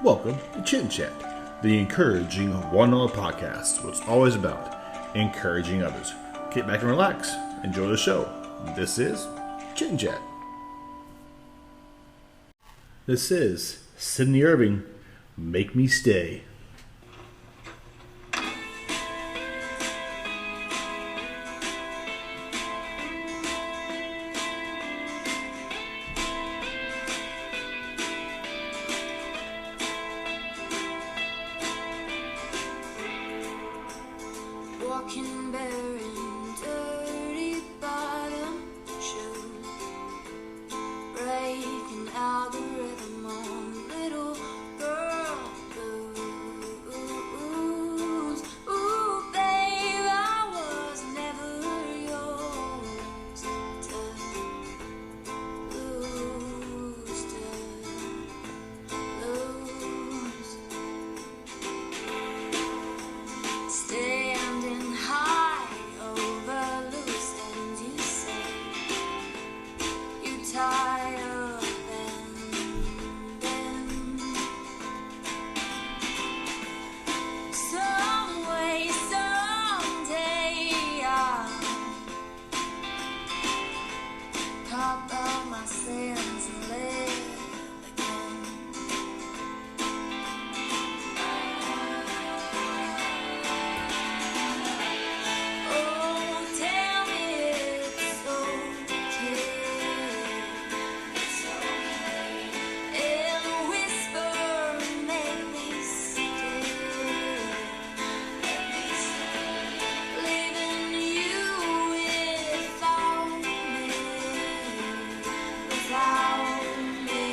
Welcome to Chit Chat, the encouraging one-on-one podcast. What's always about encouraging others. Get back and relax. Enjoy the show. This is Chit Chat. This is Sydney Irving, Make Me Stay. Walking bare in dirty bottom shoes, breaking out the rhythm on little girl blues. Ooh, babe, I was never yours to lose, Standing high over loose ends, you say you tire of bending. Some way, someday I'll pop out my sands and live again. Oh, tell me it's okay. It's okay. And whisper, make me stay. Let me stay. Leaving you without me. Without me.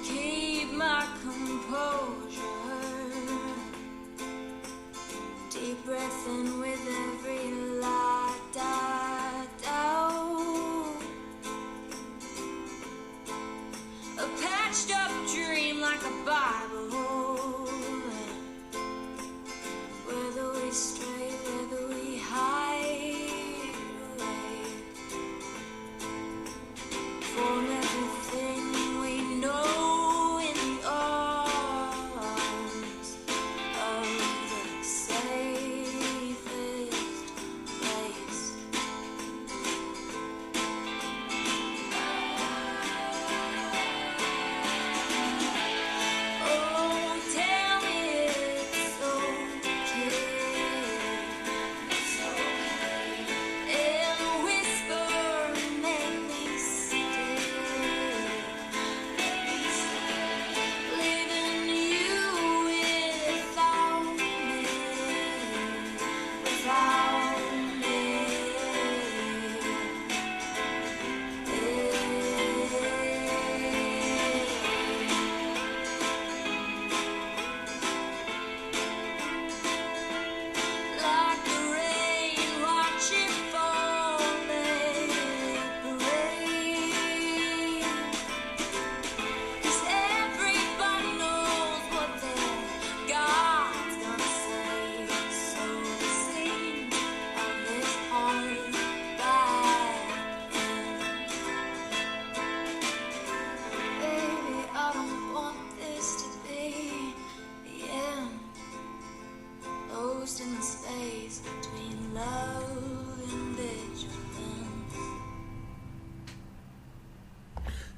Keep my composure. Deep breath in with every lie down. A patched up dream like a Bible. Whether we stray, whether we hide away from everything we know in the arms of the safest place. Oh, tell me it's okay. It's okay. And whisper, make me stay. Let me stay. Leaving you without me. Without me. Like the rain, watch it fall, let it rain. 'Cause everybody knows what their God's gonna say. So the scene of this heart back in. Baby, I don't want this to be the end. Lost in the space between love and vigilance.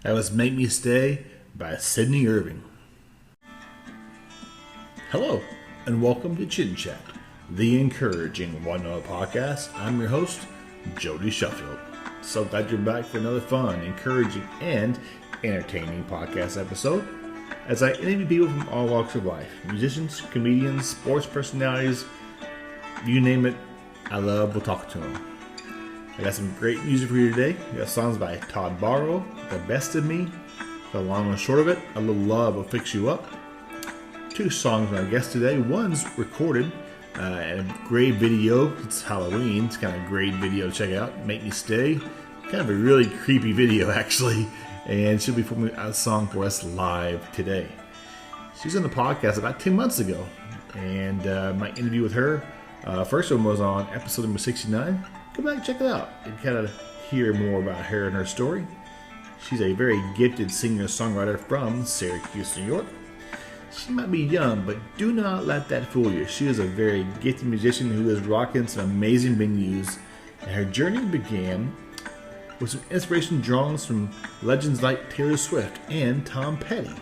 That was Make Me Stay by Sydney Irving. Hello, and welcome to Chit Chat, the encouraging one-on-one podcast. I'm your host, Jody Sheffield. So glad you're back for another fun, encouraging, and entertaining podcast episode as I interview people from all walks of life. Musicians, comedians, sports personalities, you name it, I love to talk to them. I got some great music for you today. I got songs by Todd Barrow, The Best of Me, The Long and Short of It, A Little Love Will Fix You Up. Two songs by my guest today. One's recorded And a great video. It's Halloween. It's kind of a great video to check out. Make Me Stay. Kind of a really creepy video, actually. And she'll be performing a song for us live today. She was on the podcast about 10 months ago. And my interview with her, first one was on episode number 69. Go back and check it out and kind of hear more about her and her story. She's a very gifted singer-songwriter from Syracuse, New York. She might be young, but do not let that fool you. She is a very gifted musician who is rocking some amazing venues. And her journey began with some inspiration drawings from legends like Taylor Swift and Tom Petty.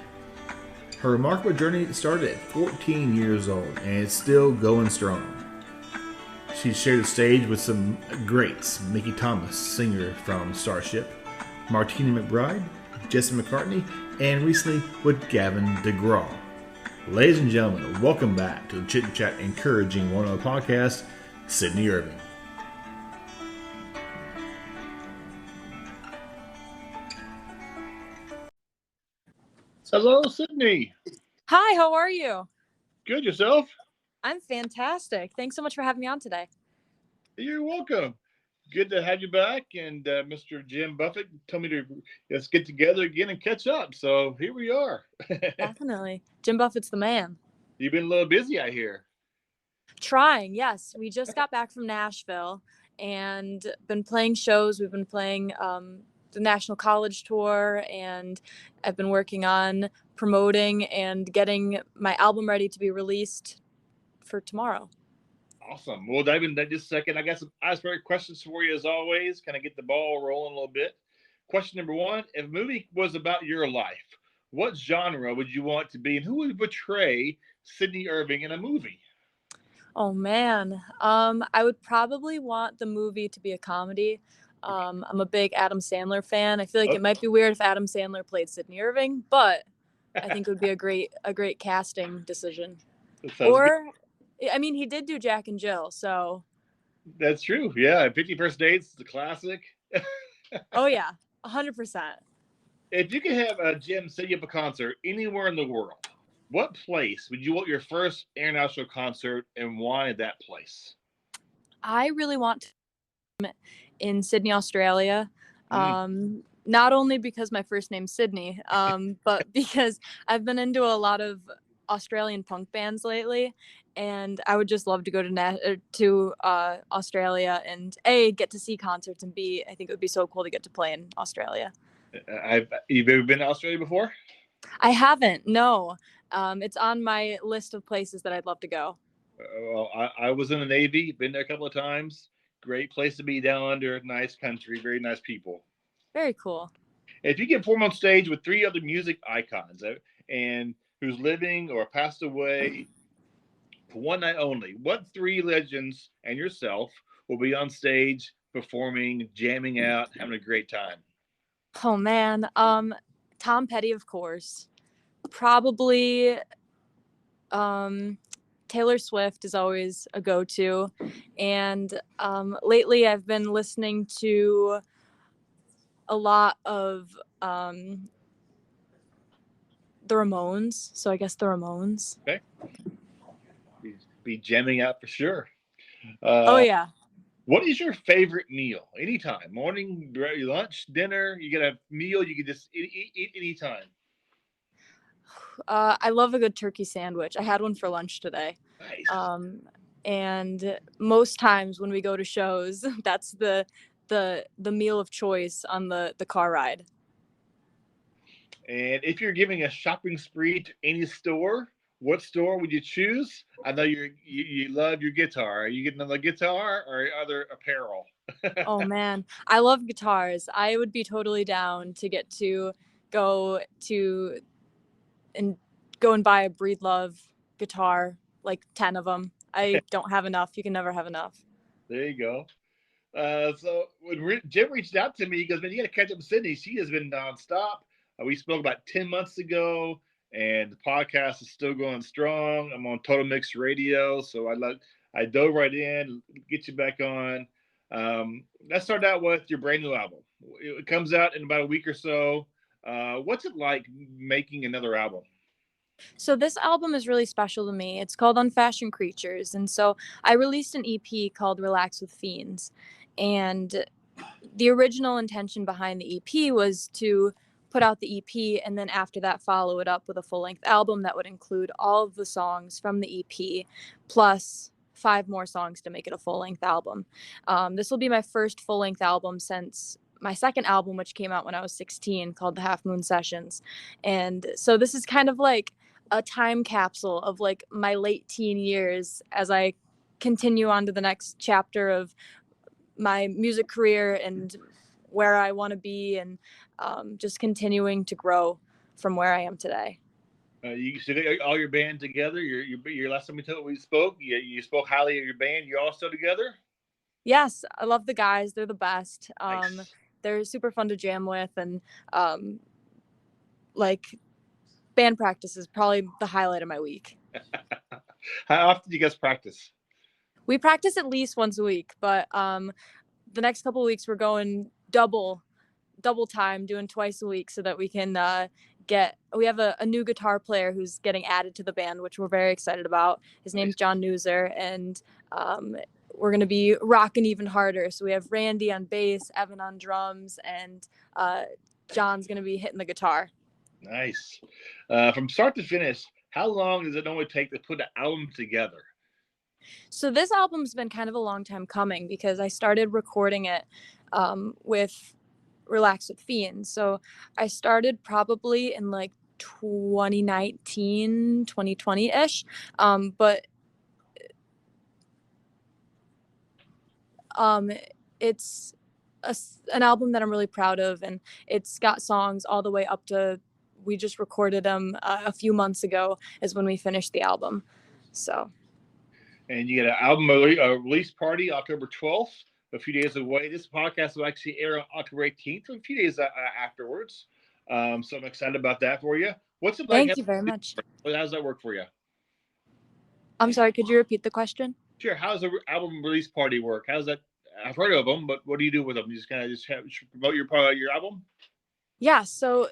Her remarkable journey started at 14 years old, and it's still going strong. She shared the stage with some greats: Mickey Thomas, singer from Starship, Martina McBride, Jesse McCartney, and recently with Gavin DeGraw. Ladies and gentlemen, welcome back to the Chit Chat Encouraging 101 podcast, Sydney Irving. Hello, Sydney. Hi, how are you? Good, yourself? I'm fantastic. Thanks so much for having me on today. You're welcome. Good to have you back. And Mr. Jim Buffett told me to let's get together again and catch up. So here we are. Definitely. Jim Buffett's the man. You've been a little busy, I hear. Trying, yes. We just got back from Nashville and been playing shows. We've been playing the National College Tour, and I've been working on promoting and getting my album ready to be released for tomorrow. Awesome. We'll dive into that just a second. I got some icebreaker questions for you as always. Kind of get the ball rolling a little bit. Question number one: if a movie was about your life, what genre would you want to be, and who would portray Sydney Irving in a movie? Oh man, I would probably want the movie to be a comedy. I'm a big Adam Sandler fan. I feel like it might be weird if Adam Sandler played Sydney Irving, but I think it would be a great casting decision. Or, I mean, he did do Jack and Jill, so. That's true. Yeah, 50 First Dates is a classic. Oh yeah, 100%. If you could have Jim set you up a concert anywhere in the world, what place would you want your first international concert, and why that place? I really want to in Sydney, Australia. Not only because my first name's Sydney, but because I've been into a lot of Australian punk bands lately, and I would just love to go to Australia and A, get to see concerts, and B, I think it would be so cool to get to play in Australia. You've ever been to Australia before? I haven't, no. It's on my list of places that I'd love to go. Well, I was in the Navy, been there a couple of times. Great place to be down under, nice country, very nice people. Very cool. If you get perform on stage with three other music icons and who's living or passed away for one night only, what three legends and yourself will be on stage performing, jamming out, having a great time? Oh man, Tom Petty, of course. Probably Taylor Swift is always a go-to, and lately I've been listening to a lot of the Ramones, so I guess the Ramones. Okay. Be jamming out for sure. Oh yeah. What is your favorite meal? Anytime, morning, lunch, dinner. You get a meal you can just eat anytime. I love a good turkey sandwich. I had one for lunch today. Nice. And most times when we go to shows, that's the meal of choice on the car ride. And if you're giving a shopping spree to any store, what store would you choose? I know you love your guitar. Are you getting another guitar or other apparel? Oh man, I love guitars. I would be totally down to get to go and buy a Breedlove guitar, like 10 of them. I don't have enough. You can never have enough. There you go. So when Jim reached out to me, he goes, "Man, you got to catch up with Sydney. She has been nonstop." We spoke about 10 months ago, and the podcast is still going strong. I'm on Total Mix Radio, so I dove right in, get you back on. Let's start out with your brand new album. It comes out in about a week or so. What's it like making another album? So this album is really special to me. It's called Unfashioned Creatures. And so I released an EP called Relax with Fiends. And the original intention behind the EP was to put out the EP and then after that follow it up with a full-length album that would include all of the songs from the EP plus 5 more songs to make it a full-length album. This will be my first full-length album since my second album, which came out when I was 16, called The Half Moon Sessions. And so this is kind of like a time capsule of like my late teen years as I continue on to the next chapter of my music career and where I want to be, and just continuing to grow from where I am today. You still got all your band together. Your last time we spoke, you spoke highly of your band. You're all still together? Yes, I love the guys. They're the best. Nice. They're super fun to jam with, and like band practice is probably the highlight of my week. How often do you guys practice? We practice at least once a week, but the next couple of weeks we're going double time, doing twice a week so that we can we have a new guitar player who's getting added to the band, which we're very excited about. His name's John Newser, and we're going to be rocking even harder. So we have Randy on bass, Evan on drums, and John's going to be hitting the guitar. Nice. From start to finish, how long does it normally take to put an album together? So this album's been kind of a long time coming because I started recording it with Relax with Fiends. So I started probably in like 2019, 2020-ish. But it's an album that I'm really proud of, and it's got songs all the way up to, we just recorded them a few months ago is when we finished the album. So. And you get an album release party October 12th, a few days away. This podcast will actually air on October 18th, a few days afterwards. So I'm excited about that for you. What's it like? Thank you very much. How does that work for you? I'm sorry, could you repeat the question? Sure. How does the album release party work? How's that? I've heard of them, but what do you do with them? You just kind of promote your album? Yeah, so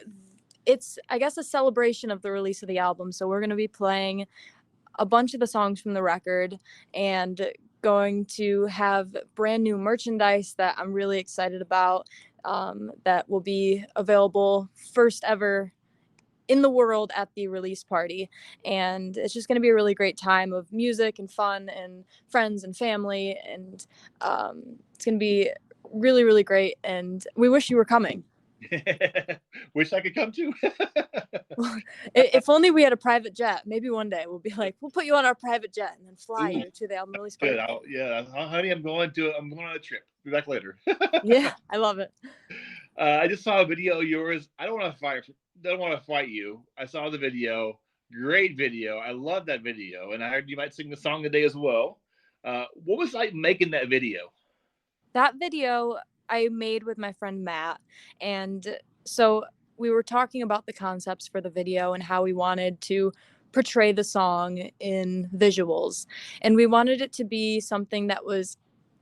it's, I guess, a celebration of the release of the album. So we're going to be playing a bunch of the songs from the record and going to have brand new merchandise that I'm really excited about, that will be available first ever in the world at the release party. And it's just going to be a really great time of music and fun and friends and family. And it's going to be really, really great. And we wish you were coming. Wish I could come too. If only we had a private jet. Maybe one day we'll be like, we'll put you on our private jet and then fly you to the album release party. Yeah, honey, I'm going on a trip. Be back later. Yeah, I love it. I just saw a video of yours. I don't want to fight you. I saw the video. Great video. I love that video, and I heard you might sing the song today as well. What was like making that video? That video I made with my friend Matt, and so we were talking about the concepts for the video and how we wanted to portray the song in visuals, and we wanted it to be something that was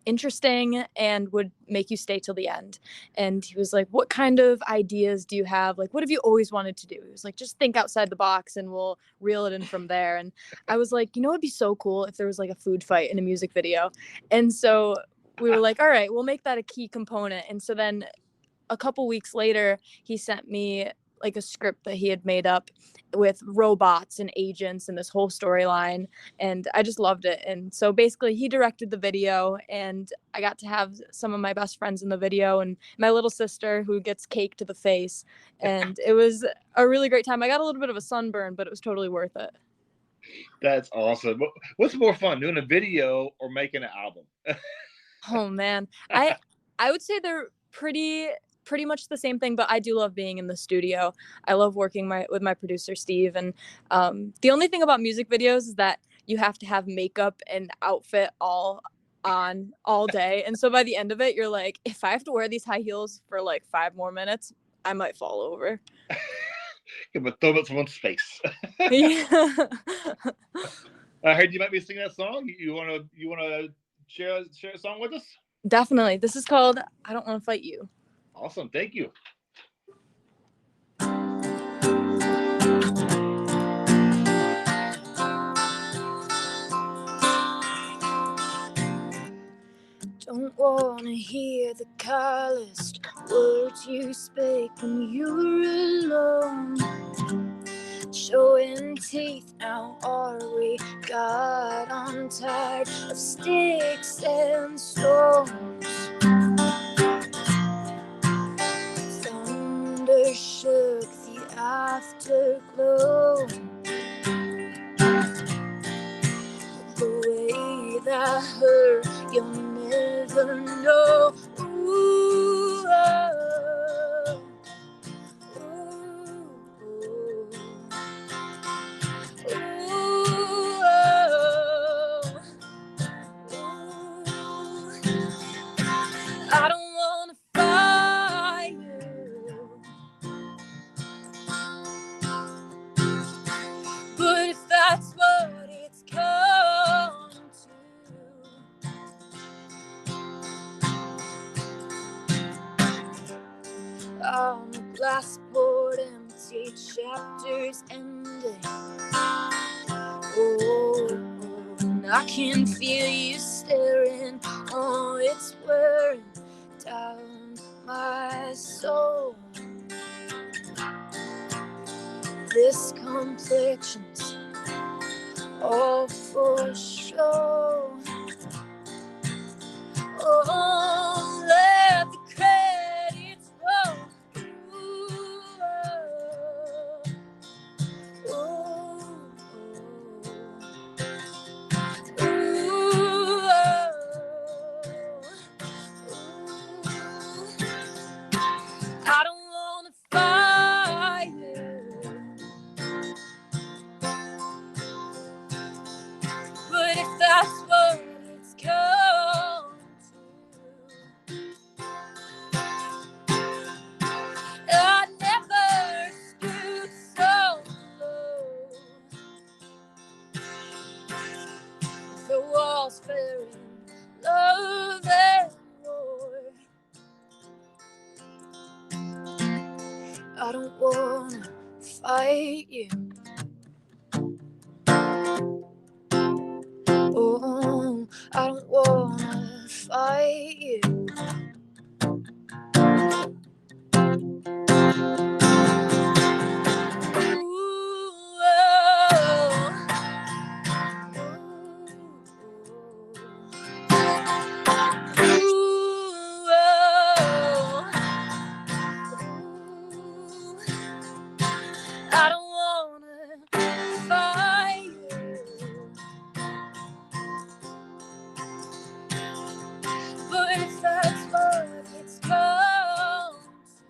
interesting and would make you stay till the end. And he was like, what kind of ideas do you have? Like, what have you always wanted to do? He was like, just think outside the box and we'll reel it in from there. And I was like, it'd be so cool if there was like a food fight in a music video. And so we were like, all right, we'll make that a key component. And so then a couple weeks later, he sent me like a script that he had made up with robots and agents and this whole storyline, and I just loved it. And so basically he directed the video, and I got to have some of my best friends in the video and my little sister who gets cake to the face, and it was a really great time. I got a little bit of a sunburn, but it was totally worth it. That's awesome. What's more fun, doing a video or making an album? Oh man, I would say they're pretty much the same thing, but I do love being in the studio. I love working with my producer Steve, and the only thing about music videos is that you have to have makeup and outfit all on all day, and so by the end of it you're like, if I have to wear these high heels for like 5 more minutes, I might fall over. Yeah, but throw up someone's face. Yeah. I heard you might be singing that song. You wanna share a song with us? Definitely. This is called I Don't Want to Fight You. Awesome. Thank you. don't wanna hear the calloused words you speak when you're alone. Showing teeth now, are we? God, I'm tired of sticks and stones. Thunder shook the afterglow. The way that hurt, you'll never know. Ooh, oh, ooh, ooh, oh, ooh. I don't wanna fight you, but if that's what it's come to, on a glass poured empty, chapters ending. Oh, and I can feel you staring. Oh, it's wearing down my soul. This complexion's all for show. Oh, let the credits roll. Ooh, oh, ooh, ooh, ooh. I don't wanna fight you, but if that's what it's come to, I never stood so low. The walls fell in love and war. I don't wanna fight you. Oh, I don't wanna fight you. Ooh, oh, ooh, oh, ooh. I don't wanna fight you, but if that's what it's come to,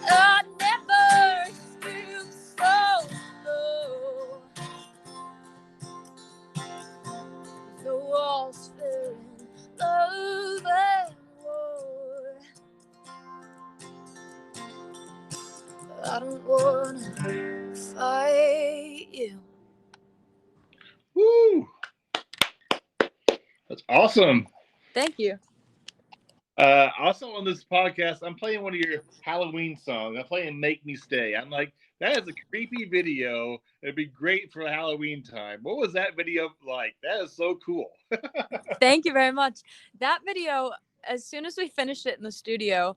I never stoop so low. The walls fell in love and war. I don't wanna fight you. Woo! That's awesome. Thank you. Also on this podcast, I'm playing one of your Halloween songs. I'm playing "Make Me Stay." I'm like, that is a creepy video. It'd be great for Halloween time. What was that video like? That is so cool. Thank you very much. That video, as soon as we finished it in the studio,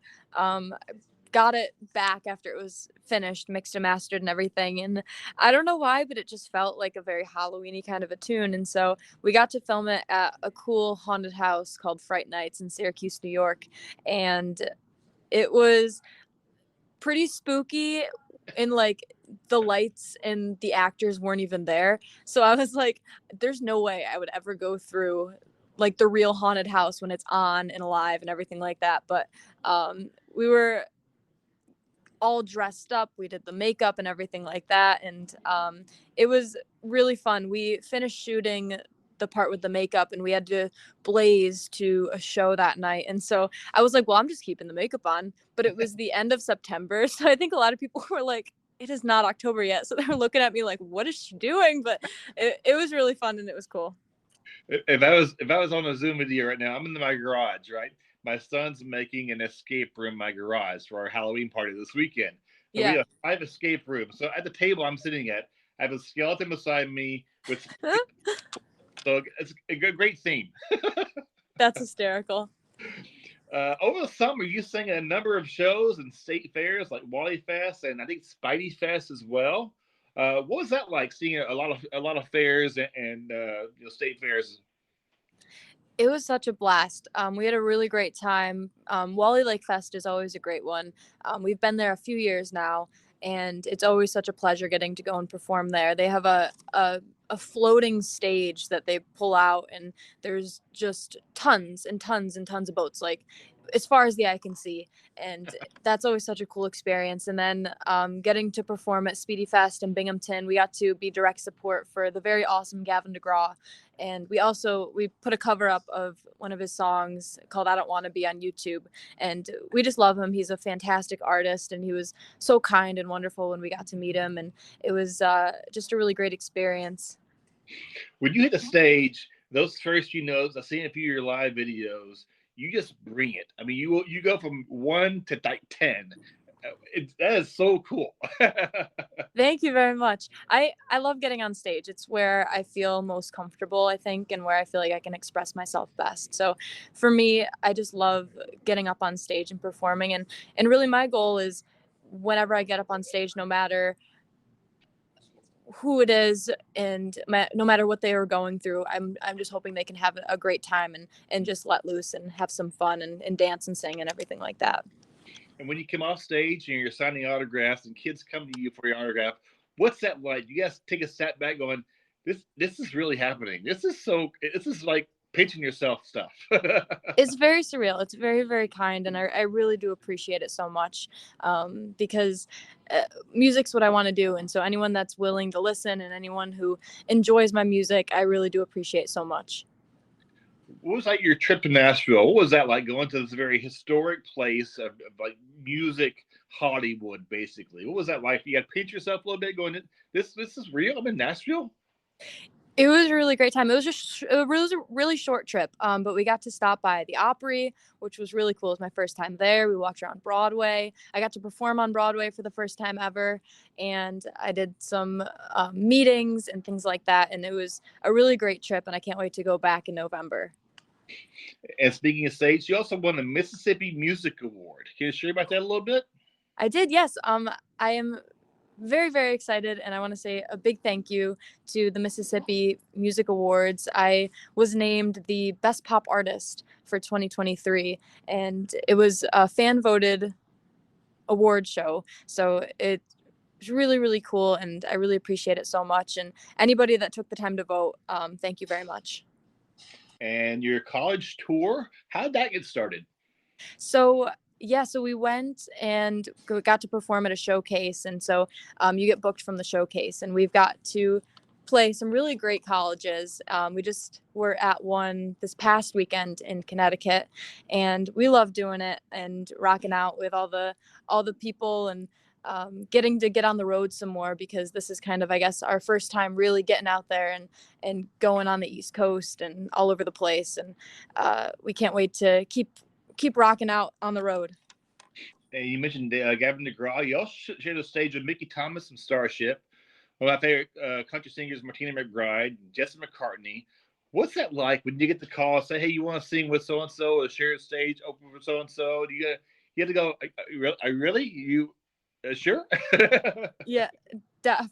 got it back after it was finished, mixed and mastered and everything. And I don't know why, but it just felt like a very Halloween-y kind of a tune. And so we got to film it at a cool haunted house called Fright Nights in Syracuse, New York. And it was pretty spooky, and like the lights and the actors weren't even there. So I was like, there's no way I would ever go through like the real haunted house when it's on and alive and everything like that. But we were all dressed up. We did the makeup and everything like that. And it was really fun. We finished shooting the part with the makeup and we had to blaze to a show that night. And so I was like, well, I'm just keeping the makeup on. But it was the end of September. So I think a lot of people were like, it is not October yet. So they were looking at me like, what is she doing? But it was really fun and it was cool. If I was on a Zoom video right now, I'm in my garage, right? My son's making an escape room in my garage for our Halloween party this weekend. So Yeah. we have 5 escape rooms. So at the table I'm sitting at, I have a skeleton beside me with So it's a great theme. That's hysterical. Over the summer, you sang at a number of shows and state fairs like Wally Fest and I think Spidey Fest as well. What was that like seeing a lot of fairs and state fairs? It was such a blast. We had a really great time. Wally Lake Fest is always a great one. We've been there a few years now, and it's always such a pleasure getting to go and perform there. They have a floating stage that they pull out, and there's just tons and tons and tons of boats, like as far as the eye can see. And that's always such a cool experience. And then getting to perform at Speedy Fest in Binghamton, we got to be direct support for the very awesome Gavin DeGraw, and we put a cover up of one of his songs called I Don't Want to Be on YouTube, and we just love him. He's a fantastic artist, and he was so kind and wonderful when we got to meet him, and it was just a really great experience. When you hit the stage, those first few notes, I've seen a few of your live videos. You just bring it. I mean, you go from 1 to like 10. That is so cool. Thank you very much. I love getting on stage. It's where I feel most comfortable, I think, and where I feel like I can express myself best. So for me, I just love getting up on stage and performing. And really my goal is whenever I get up on stage, no matter who it is and no matter what they are going through, I'm just hoping they can have a great time and just let loose and have some fun and dance and sing and everything like that. And when you come off stage and you're signing autographs and kids come to you for your autograph, what's that like? You guys take a step back going, this is really happening. This is like pinching yourself stuff. It's very surreal. It's very, very kind. And I really do appreciate it so much because music's what I want to do. And so anyone that's willing to listen and anyone who enjoys my music, I really do appreciate so much. What was like your trip to Nashville? What was that like going to this very historic place of like music Hollywood, basically? What was that like? You got to pinch yourself a little bit going, this is real? I'm in Nashville? It was a really great time. It was a really short trip, but we got to stop by the Opry, which was really cool. It was my first time there. We walked around Broadway. I got to perform on Broadway for the first time ever, and I did some meetings and things like that. And it was a really great trip, and I can't wait to go back in November. And speaking of stage, you also won the Mississippi Music Award. Can you share about that a little bit? I did, yes. I am very, very excited, and I want to say a big thank you to the Mississippi Music Awards. I was named the Best Pop Artist for 2023, and it was a fan-voted award show, so it's really, really cool, and I really appreciate it so much. And anybody that took the time to vote, thank you very much. And your college tour, how did that get started? So we went and got to perform at a showcase, and so you get booked from the showcase, and we've got to play some really great colleges. We just were at one this past weekend in Connecticut, and we love doing it and rocking out with all the people and getting to get on the road some more, because this is kind of, I guess, our first time really getting out there and going on the East Coast and all over the place, and we can't wait to keep rocking out on the road. And you mentioned Gavin DeGraw. You also shared the stage with Mickey Thomas from Starship. One of my favorite country singers, Martina McBride, Jesse McCartney. What's that like when you get the call, say, hey, you want to sing with so-and-so or share a stage open for so-and-so? Do you have to go, really? You sure? Yeah,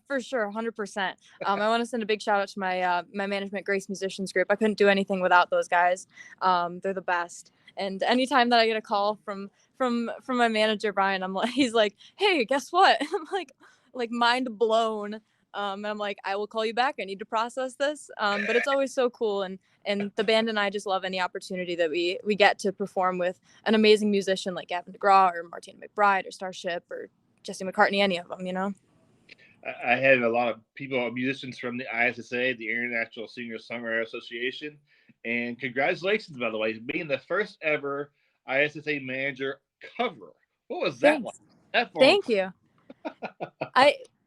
for sure, 100%. I want to send a big shout out to my management, Grace Musicians Group. I couldn't do anything without those guys. They're the best. And anytime that I get a call from my manager Brian, he's like, hey, guess what? I'm like mind blown. And I'm like, I will call you back. I need to process this. But it's always so cool, and the band and I just love any opportunity that we get to perform with an amazing musician like Gavin DeGraw or Martina McBride or Starship or Jesse McCartney, any of them, you know. I had a lot of musicians from the ISSA, the International Singer-Songwriter Association, and congratulations, by the way, being the first ever ISSA manager cover. What was that like? Thank you.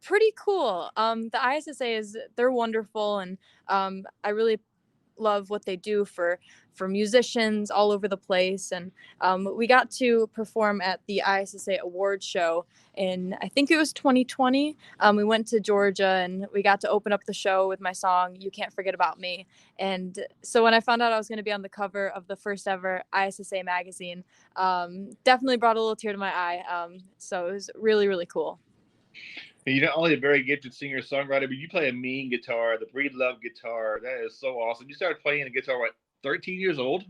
Pretty cool. The ISSA they're wonderful, and I really love what they do for musicians all over the place. And we got to perform at the ISSA Awards show in, I think it was 2020. We went to Georgia and we got to open up the show with my song "You Can't Forget About Me." And so when I found out I was going to be on the cover of the first ever ISSA magazine, definitely brought a little tear to my eye. So it was really, really cool. And you're not only a very gifted singer songwriter, but you play a mean guitar, the Breed Love guitar. That is so awesome. You started playing the guitar, what, 13 years old?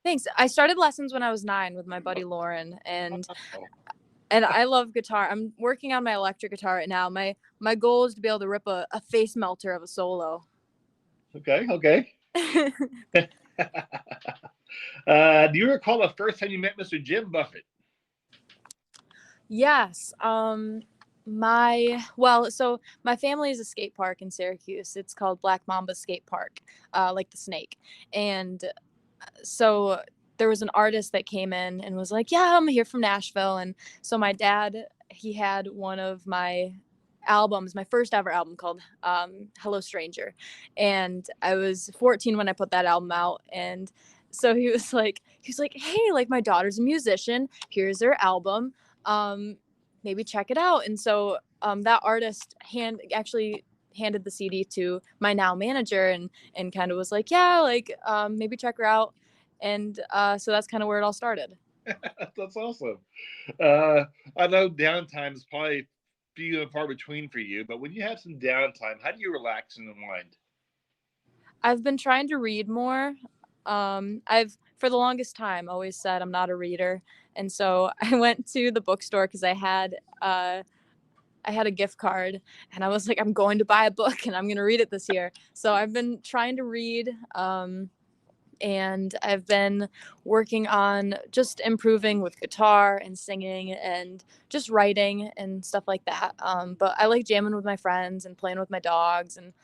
Thanks. I started lessons when I was 9 with my buddy Lauren, and Oh. I love guitar. I'm working on my electric guitar right now. My goal is to be able to rip a face melter of a solo. Okay. Do you recall the first time you met Mr. Jim Buffett? Yes. So my family is a skate park in Syracuse. It's called Black Mamba Skate Park, like the snake. And so there was an artist that came in and was like, "Yeah, I'm here from Nashville." And so my dad, he had one of my albums, my first ever album, called Hello Stranger. And I was 14 when I put that album out. And so he was like, "Hey, like, my daughter's a musician. Here's her album. Maybe check it out." And so that artist actually handed the CD to my now manager and kind of was like, "Yeah, like, maybe check her out." And so that's kind of where it all started. That's awesome. I know downtime is probably few and far between for you, but when you have some downtime, how do you relax and unwind? I've been trying to read more. I've for the longest time always said I'm not a reader, and so I went to the bookstore because I had a gift card, and I was like, I'm going to buy a book and I'm going to read it this year. So I've been trying to read, and I've been working on just improving with guitar and singing and just writing and stuff like that. But I like jamming with my friends and playing with my dogs. And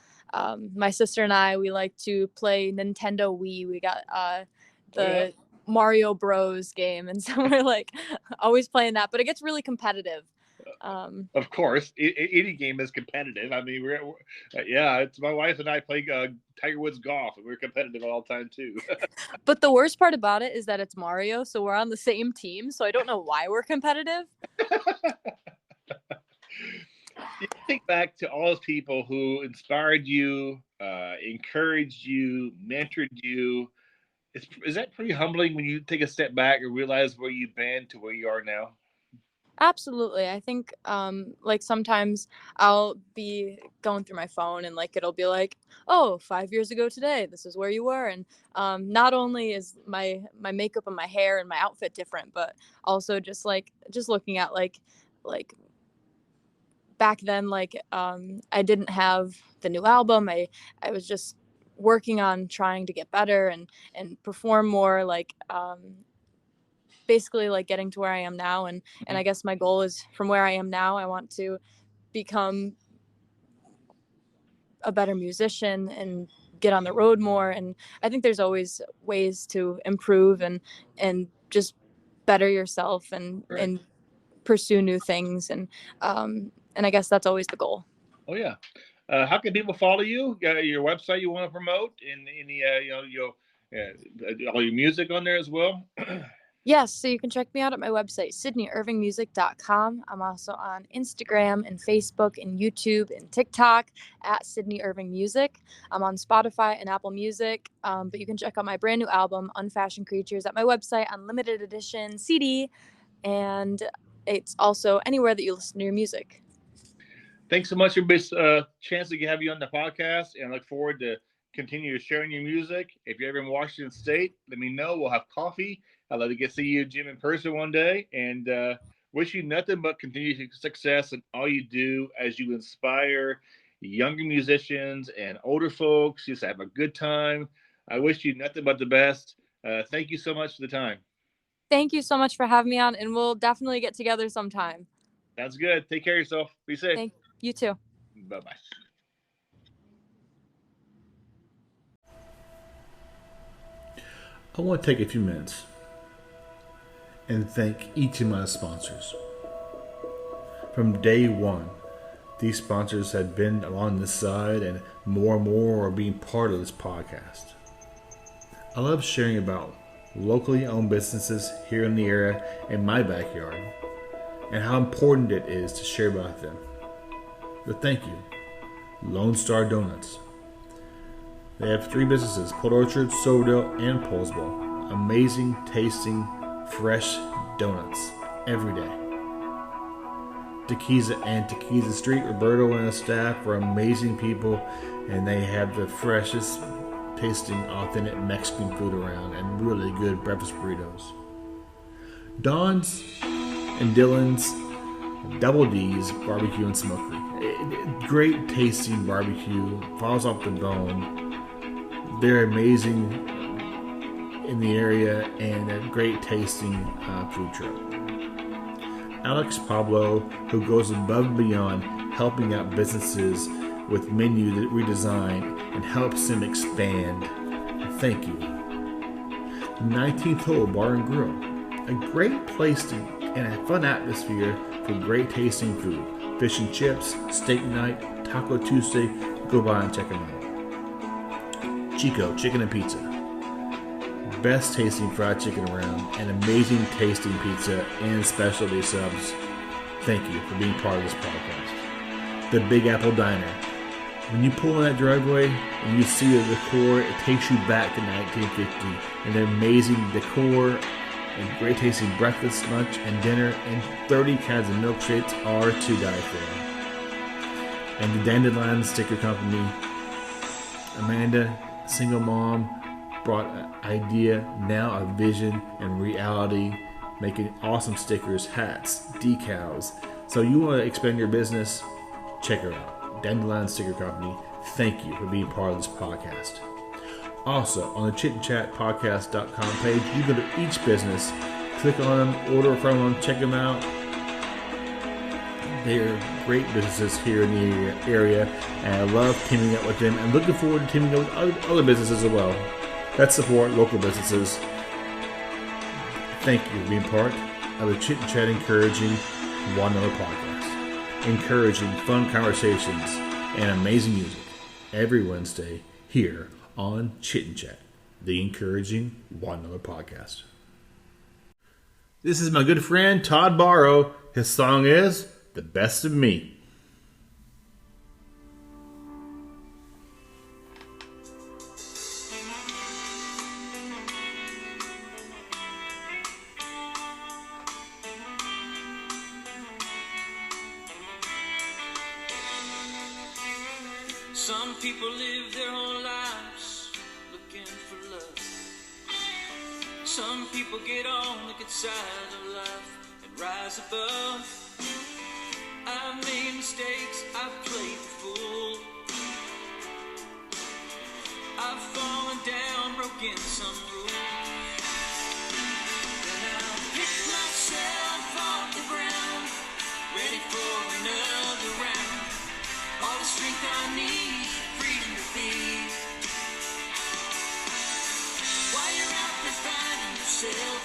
my sister and we like to play Nintendo Wii. We got the Mario Bros game, and so we're like always playing that. But it gets really competitive. Of course, any game is competitive. I mean, it's my wife and I play Tiger Woods golf, and we're competitive all the time too. But the worst part about it is that it's Mario, so we're on the same team. So I don't know why we're competitive. You think back to all those people who inspired you, encouraged you, mentored you. Is that pretty humbling when you take a step back and realize where you've been to where you are now? Absolutely. I think like sometimes I'll be going through my phone and like it'll be like, "Oh, 5 years ago today, this is where you were." And not only is my makeup and my hair and my outfit different, but also just looking at like back then, like I didn't have the new album. I was just working on trying to get better and perform more, like basically like getting to where I am now. And I guess my goal is, from where I am now, I want to become a better musician and get on the road more. And I think there's always ways to improve and just better yourself and Right. and pursue new things. And I guess that's always the goal. Oh yeah. How can people follow you? Your website you want to promote, and any all your music on there as well? Yes, so you can check me out at my website, sydneyirvingmusic.com. I'm also on Instagram and Facebook and YouTube and TikTok at Sydney Irving Music. I'm on Spotify and Apple Music, but you can check out my brand new album, Unfashioned Creatures, at my website on limited edition CD, and it's also anywhere that you listen to your music. Thanks so much for this chance to have you on the podcast, and I look forward to continue sharing your music. If you're ever in Washington State, let me know. We'll have coffee. I'd love to get to see you, Jim, in person one day, and wish you nothing but continued success in all you do as you inspire younger musicians and older folks. Just have a good time. I wish you nothing but the best. Thank you so much for the time. Thank you so much for having me on, and we'll definitely get together sometime. Sounds good. Take care of yourself. Be safe. You too. Bye-bye. I want to take a few minutes and thank each of my sponsors. From day one, These sponsors have been along this side, and more are being part of this podcast. I love sharing about locally owned businesses here in the area, in my backyard, and how important it is to share about them. But thank you, Lone Star Donuts. They have 3 businesses, Port Orchard, Silverdale, and Poulsbo. Amazing tasting, fresh donuts every day. Tequiza and Tequiza Street, Roberto and his staff are amazing people, and they have the freshest tasting, authentic Mexican food around and really good breakfast burritos. Don's and Dylan's Double D's Barbecue and Smokery. Great tasting barbecue, falls off the bone. They're amazing in the area and a great tasting food truck. Alex Pablo, who goes above and beyond helping out businesses with menu redesign and helps them expand. Thank you. 19th Hole Bar and Grill, a great place and a fun atmosphere for great tasting food. Fish and chips, steak night, Taco Tuesday. Go by and check them out. Chico Chicken and Pizza, best tasting fried chicken around, and amazing tasting pizza and specialty subs. Thank you for being part of this podcast. The Big Apple Diner. When you pull in that driveway and you see the decor, it takes you back to 1950, and the amazing decor and great tasting breakfast, lunch, and dinner, and 30 kinds of milkshakes are to die for. And the Dandelion Sticker Company. Amanda, single mom, brought an idea, now a vision and reality, making awesome stickers, hats, decals. So you want to expand your business? Check her out. Dandelion Sticker Company. Thank you for being part of this podcast. Also, on the Chit Chat podcast.com page, you go to each business, click on them, order from them, check them out. They're great businesses here in the area, and I love teaming up with them and looking forward to teaming up with other businesses as well that support local businesses. Thank you for being part of the Chit Chat Encouraging One Another podcast. Encouraging fun conversations and amazing music every Wednesday here on Chit Chat, the Encouraging One Another podcast. This is my good friend Todd Barrow. His song is The Best of Me. Some people live their whole lives looking for love. Some people get on the good side of life and rise above. I've made mistakes, I've played the fool. I've fallen down, broken some rules. And I'll pick myself off the ground, ready for another round. All the strength I need, freedom to be. While you're out there finding yourself,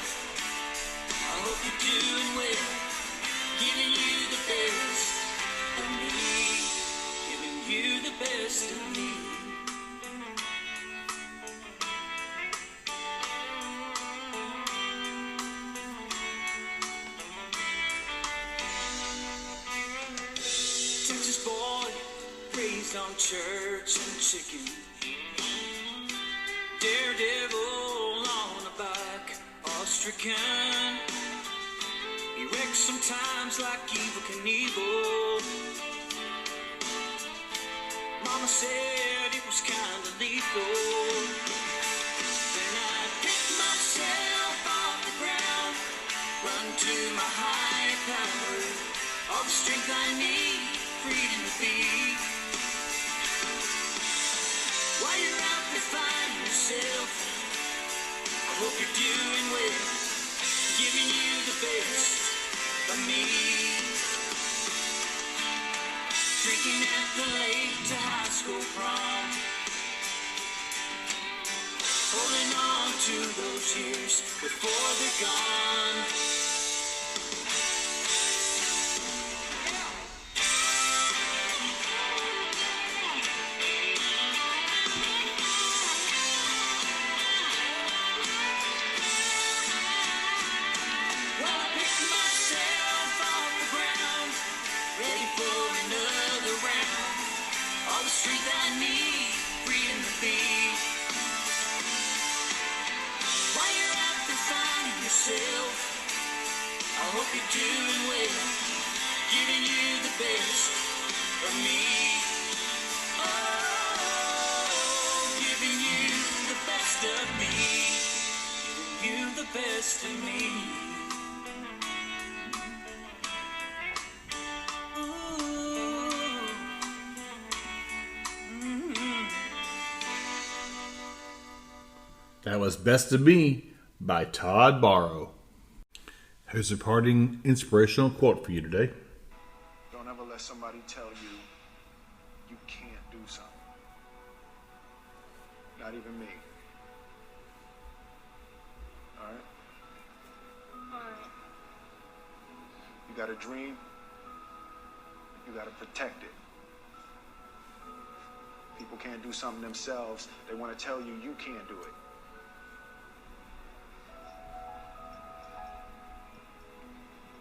I hope you're doing well, giving you the best of me, giving you the best of me. Texas boy, raised on church and chicken. Daredevil on a bike, all-stricken. He wrecks sometimes like Evil Knievel. Mama said it was kinda lethal. Then I pick myself off the ground, run to my higher power. All the strength I need, freedom to be. While you're out there finding yourself, I hope you're doing well, giving you the best of me. Drinking at the lake to high school prom, holding on to those years before they're gone. yourself. I hope you're doing well, giving you the best of me. Oh, giving you the best of me, giving you the best of me. That was Best of Me by Todd Barrow. Here's a parting inspirational quote for you today. Don't ever let somebody tell you you can't do something. Not even me. Alright? You got a dream, you gotta protect it. People can't do something themselves, they want to tell you you can't do it.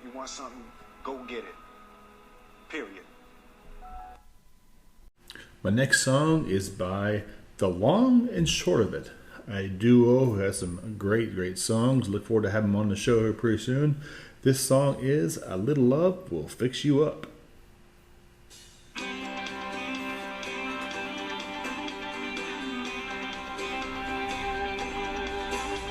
You want something, go get it. Period. My next song is by The Long and Short of It, a duo who has some great songs. Look forward to having them on the show here pretty soon. This song is A Little Love Will Fix You Up.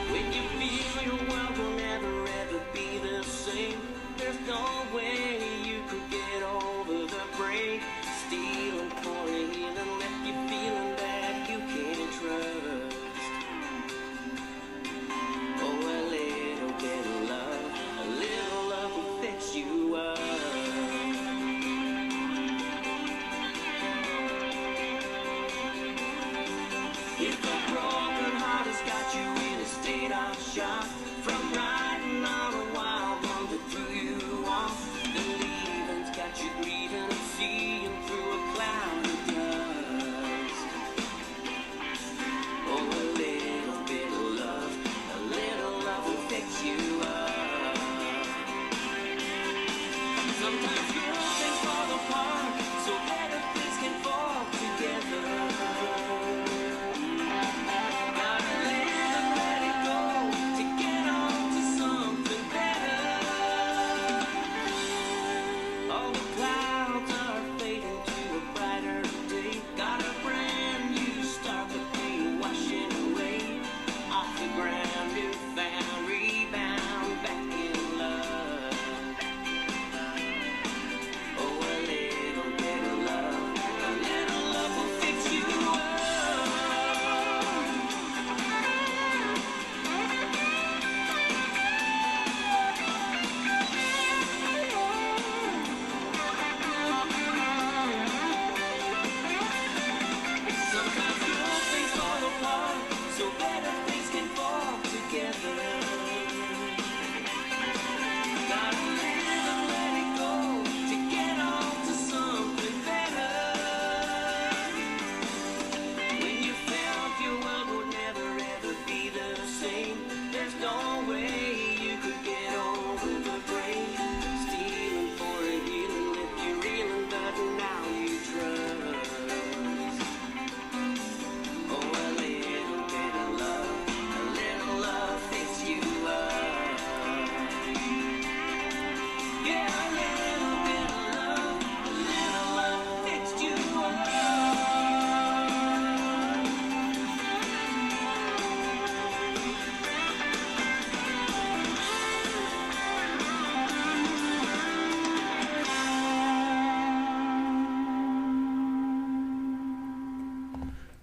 When you feel your world will never ever be the same, there's no way you could get over the break. Stealing for a healing, left you feeling that you can't trust. Oh, a little bit of love will fix you up. If a broken heart has got you in a state of shock, from riding on a wild one that threw you off, the leaving's got you grieving and seeing through a cloud of dust. Oh, a little bit of love will fix you up. Sometimes good things fall apart, so better things can fall together. Gotta live and let it go to get on to something better. All the clouds are fading to a brighter day. Got a brand new start, the pain washing away off the ground. New found rebound back in love. Oh, a little bit of love will fix you up. Sometimes good things fall apart, so better things can fall together. Gotta live and let it go to get on to something better. When you felt your world would never ever be the same, there's no way you could get over the break. Stealing for a healing, if you're reeling, but now you trust. Oh, a little bit of love fix you up. Yeah, a little bit of love fix you up.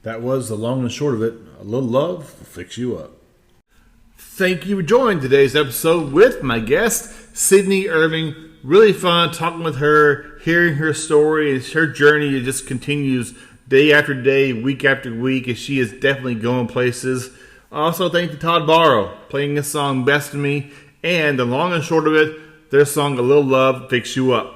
That was The Long and Short of It. A Little Love Will Fix You Up. Thank you for joining today's episode with my guest, Sydney Irving. Really fun talking with her, hearing her story. Her journey just continues day after day, week after week, as she is definitely going places. Also, thank you to Todd Barrow, playing his song Best of Me, and The Long and Short of It, their song A Little Love Will Fix You Up.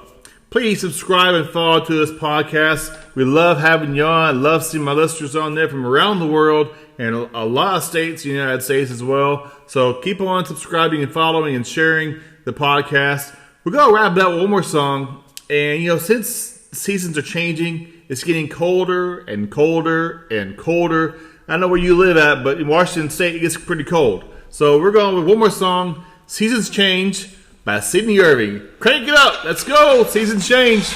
Please subscribe and follow to this podcast. We love having you on. I love seeing my listeners on there from around the world and a lot of states in the United States as well. So keep on subscribing and following and sharing the podcast. We're going to wrap it up with one more song. And, since seasons are changing, it's getting colder and colder and colder. I don't know where you live at, but in Washington State, it gets pretty cold. So we're going with one more song. Seasons Change by Sydney Irving. Crank it up. Let's go. Seasons Change.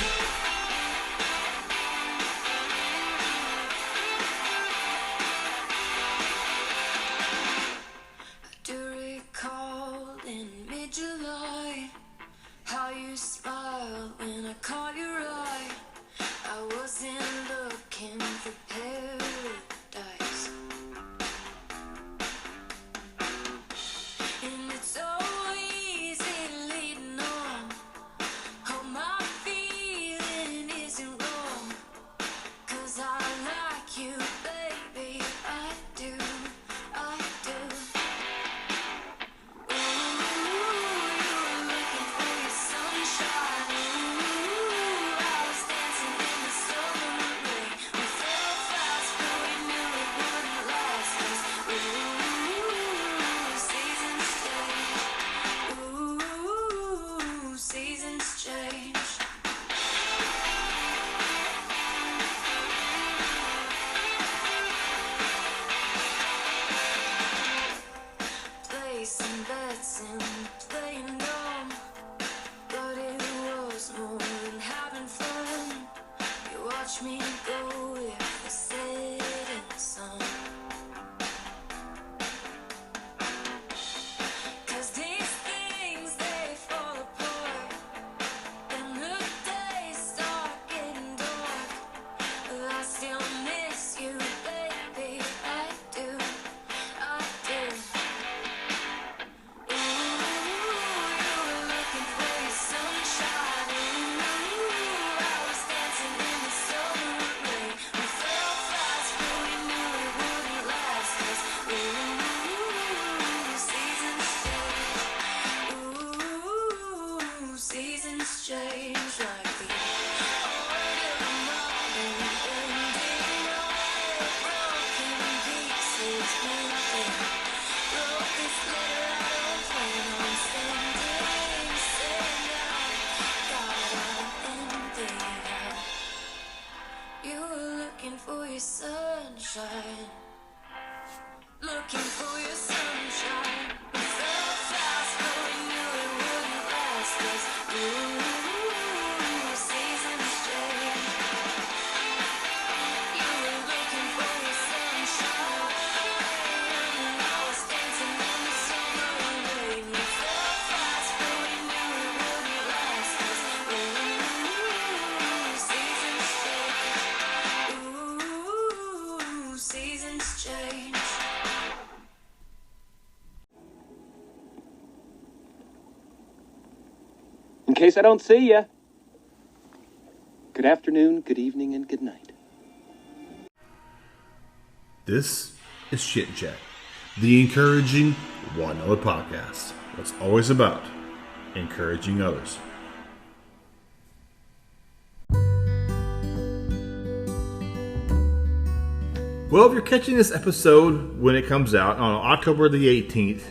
Do recall in mid-July how you smiled when I caught your eye. I wasn't looking for paradise, and it's so easy leading on. Oh, my feeling isn't wrong, 'cause I like you, baby, I do, I do. Ooh, you were looking for your sunshine. Ooh, I was dancing in the summer rain. We fell fast, but we knew it wouldn't last us. Ooh, seasons change. Ooh, seasons change. Placing bets and playing dumb, but it was more than having fun. You watch me go with the setting sun. 'Cause these things, they fall apart, and the days start getting dark. I still miss you, baby, I do, I do. Ooh, you were looking for your sunshine. Ooh, I was dancing in the summer rain. We fell fast, but we knew it wouldn't last us. Ooh, seasons change. Ooh, seasons change like the order of modern ending. Broken pieces mending. Wrote this letter I don't plan on sending. Saying God, I'm ending. You were looking for your sunshine. Looking for your sunshine. We fell fast, but we knew it wouldn't last us. Ooh, seasons change. You were looking for your sunshine. I was dancing in the summer rain. We fell fast, but we knew it wouldn't last us. Ooh, seasons change. Ooh, seasons change. In case I don't see ya, good afternoon, good evening, and good night. This is Chit Chat, the encouraging one other podcast. It's always about encouraging others. Well, if you're catching this episode when it comes out on October the 18th,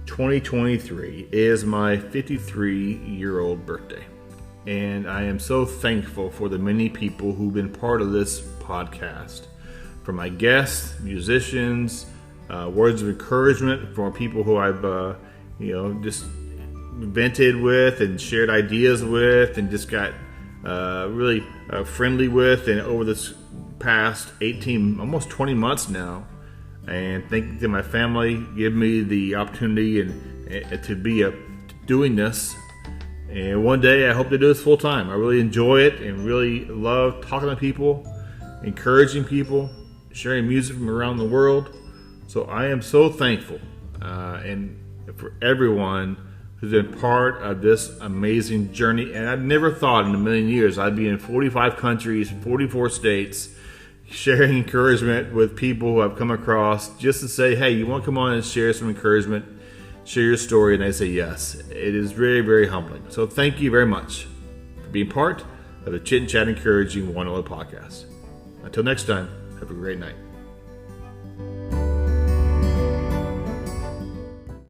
2023, is my 53-year-old birthday. And I am so thankful for the many people who've been part of this podcast. From my guests, musicians, words of encouragement from people who I've, just vented with and shared ideas with and just got really friendly with, and over this past 18, almost 20 months now. And thank you to my family, give me the opportunity and to be doing this. And one day I hope to do this full time. I really enjoy it and really love talking to people, encouraging people, sharing music from around the world. So I am so thankful and for everyone who's been part of this amazing journey. And I've never thought in a million years I'd be in 45 countries, 44 states, sharing encouragement with people who I've come across just to say, hey, you want to come on and share some encouragement, share your story, and they say yes. It is very, very humbling. So thank you very much for being part of the Chit Chat Encouraging One Other podcast. Until next time, have a great night.